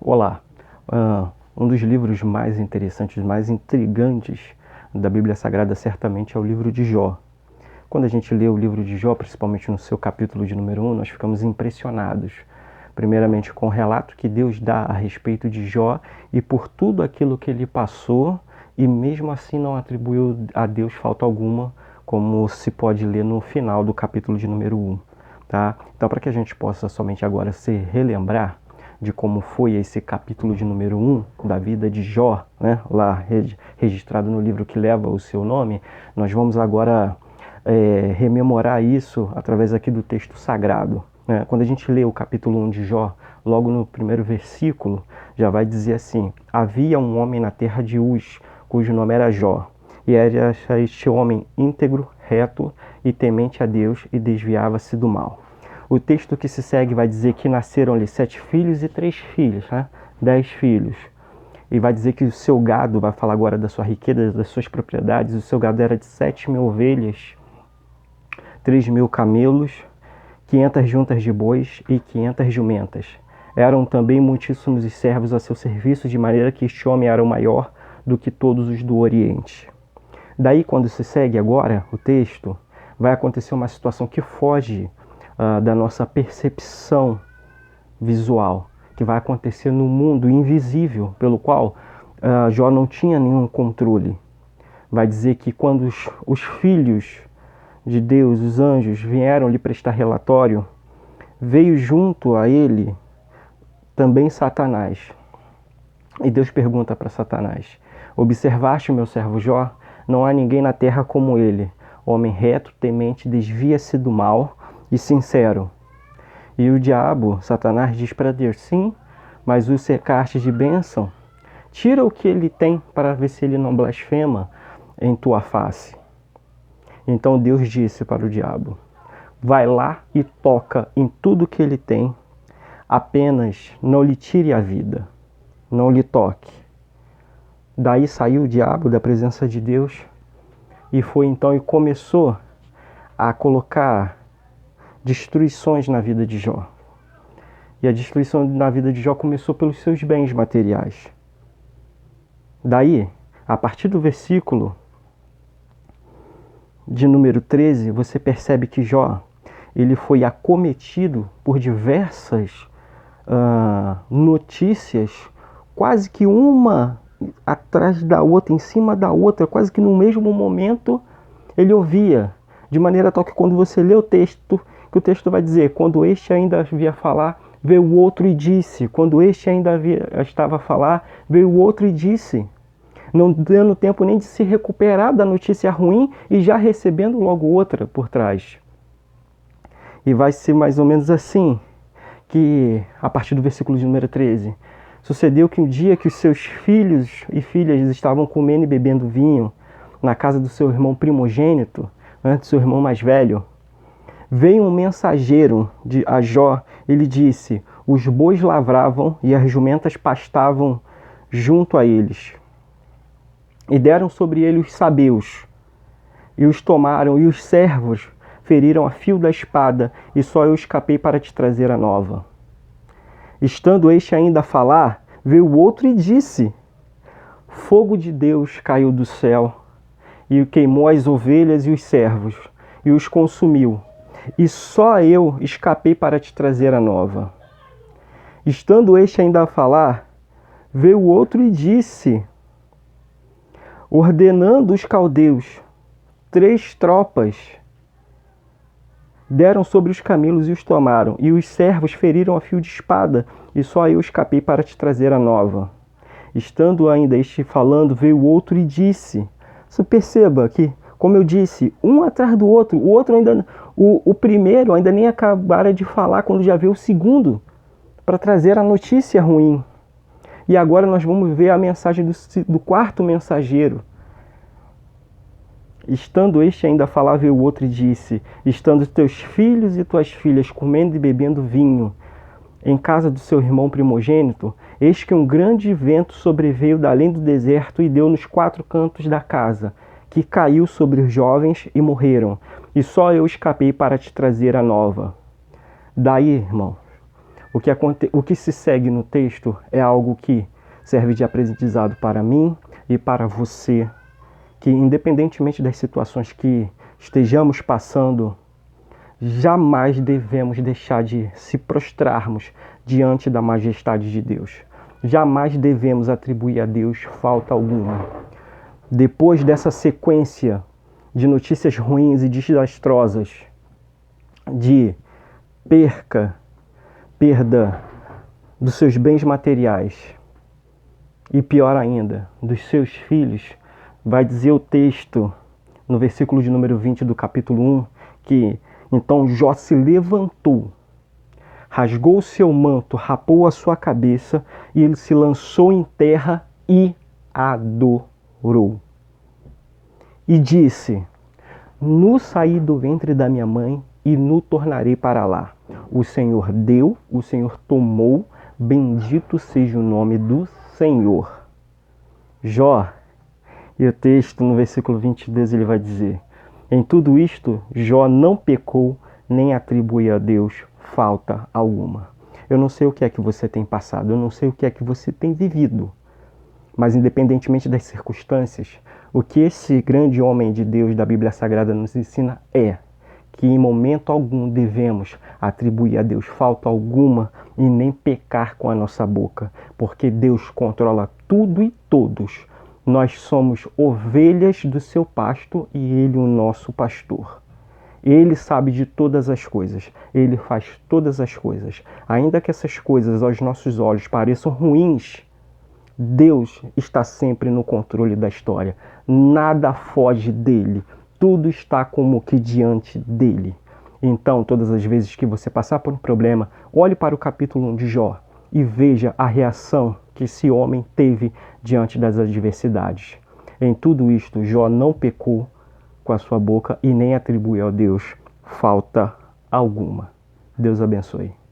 Olá, um dos livros mais interessantes, mais intrigantes da Bíblia Sagrada certamente é o livro de Jó. Quando a gente lê o livro de Jó, principalmente no seu capítulo de número 1, nós ficamos impressionados. Primeiramente com o relato que Deus dá a respeito de Jó e por tudo aquilo que ele passou e mesmo assim não atribuiu a Deus falta alguma, como se pode ler no final do capítulo de número 1. Tá? Então, para que a gente possa somente agora se relembrar de como foi esse capítulo de número 1 da vida de Jó, né, lá registrado no livro que leva o seu nome, nós vamos agora rememorar isso através aqui do texto sagrado. Né? Quando a gente lê o capítulo 1 de Jó, logo no primeiro versículo, já vai dizer assim: havia um homem na terra de Uz, cujo nome era Jó, e era este homem íntegro, reto e temente a Deus, e desviava-se do mal. O texto que se segue vai dizer que nasceram-lhe 7 filhos e 3 filhas, né? 10 filhos. E vai dizer que o seu gado, vai falar agora da sua riqueza, das suas propriedades, o seu gado era de 7.000 ovelhas, 3.000 camelos, 500 juntas de bois e 500 jumentas. Eram também muitíssimos os servos a seu serviço, de maneira que este homem era o maior do que todos os do Oriente. Daí, quando se segue agora o texto, vai acontecer uma situação que foge da nossa percepção visual, que vai acontecer no mundo invisível, pelo qual Jó não tinha nenhum controle. Vai dizer que quando os filhos de Deus, os anjos, vieram lhe prestar relatório, veio junto a ele também Satanás. E Deus pergunta para Satanás: observaste o meu servo Jó? Não há ninguém na terra como ele, homem reto, temente, desvia-se do mal e sincero. E o diabo, Satanás, diz para Deus: sim, mas o cercaste de bênção. Tira o que ele tem para ver se ele não blasfema em tua face. Então Deus disse para o diabo: vai lá e toca em tudo que ele tem, apenas não lhe tire a vida, não lhe toque. Daí saiu o diabo da presença de Deus e foi então e começou a colocar destruições na vida de Jó. E a destruição na vida de Jó começou pelos seus bens materiais. Daí, a partir do versículo de número 13, você percebe que Jó ele foi acometido por diversas notícias, quase que uma atrás da outra, em cima da outra, quase que no mesmo momento ele ouvia, de maneira tal que quando você lê o texto, que o texto vai dizer: quando este ainda havia a falar, veio o outro e disse. Quando este ainda estava a falar, veio o outro e disse. Não dando tempo nem de se recuperar da notícia ruim e já recebendo logo outra por trás. E vai ser mais ou menos assim, que a partir do versículo de número 13, sucedeu que um dia que os seus filhos e filhas estavam comendo e bebendo vinho na casa do seu irmão primogênito, do seu irmão mais velho, veio um mensageiro a Jó e lhe disse: os bois lavravam e as jumentas pastavam junto a eles. E deram sobre ele os sabeus, e os tomaram, e os servos feriram a fio da espada, e só eu escapei para te trazer a nova. Estando este ainda a falar, veio o outro e disse: fogo de Deus caiu do céu, e queimou as ovelhas e os servos, e os consumiu, e só eu escapei para te trazer a nova. Estando este ainda a falar, veio o outro e disse, ordenando os caldeus, 3 tropas deram sobre os camelos e os tomaram, e os servos feriram a fio de espada, e só eu escapei para te trazer a nova. Estando ainda este falando, veio o outro e disse. Você perceba que, como eu disse, um atrás do outro, o outro ainda, o primeiro ainda nem acabara de falar quando já veio o segundo, para trazer a notícia ruim. E agora nós vamos ver a mensagem do quarto mensageiro. Estando este ainda a falar, veio o outro e disse: estando teus filhos e tuas filhas comendo e bebendo vinho em casa do seu irmão primogênito, eis que um grande vento sobreveio da além do deserto e deu nos 4 cantos da casa, que caiu sobre os jovens e morreram, e só eu escapei para te trazer a nova. Daí, irmão, O que se segue no texto é algo que serve de aprendizado para mim e para você, que independentemente das situações que estejamos passando, jamais devemos deixar de se prostrarmos diante da majestade de Deus. Jamais devemos atribuir a Deus falta alguma. Depois dessa sequência de notícias ruins e desastrosas, de perda dos seus bens materiais e, pior ainda, dos seus filhos, vai dizer o texto no versículo de número 20 do capítulo 1, que então Jó se levantou, rasgou o seu manto, rapou a sua cabeça e ele se lançou em terra e adorou. E disse: Nu saí do ventre da minha mãe e nu tornarei para lá. O Senhor deu, o Senhor tomou, bendito seja o nome do Senhor. Jó, e o texto no versículo 22 ele vai dizer: Em tudo isto, Jó não pecou, nem atribuiu a Deus falta alguma. Eu não sei o que é que você tem passado, eu não sei o que é que você tem vivido, mas independentemente das circunstâncias, o que esse grande homem de Deus da Bíblia Sagrada nos ensina é que em momento algum devemos atribuir a Deus falta alguma e nem pecar com a nossa boca, porque Deus controla tudo e todos. Nós somos ovelhas do seu pasto e Ele o nosso pastor. Ele sabe de todas as coisas, Ele faz todas as coisas. Ainda que essas coisas aos nossos olhos pareçam ruins, Deus está sempre no controle da história. Nada foge dele. Tudo está como que diante dele. Então, todas as vezes que você passar por um problema, olhe para o capítulo 1 de Jó e veja a reação que esse homem teve diante das adversidades. Em tudo isto, Jó não pecou com a sua boca e nem atribuiu a Deus falta alguma. Deus abençoe.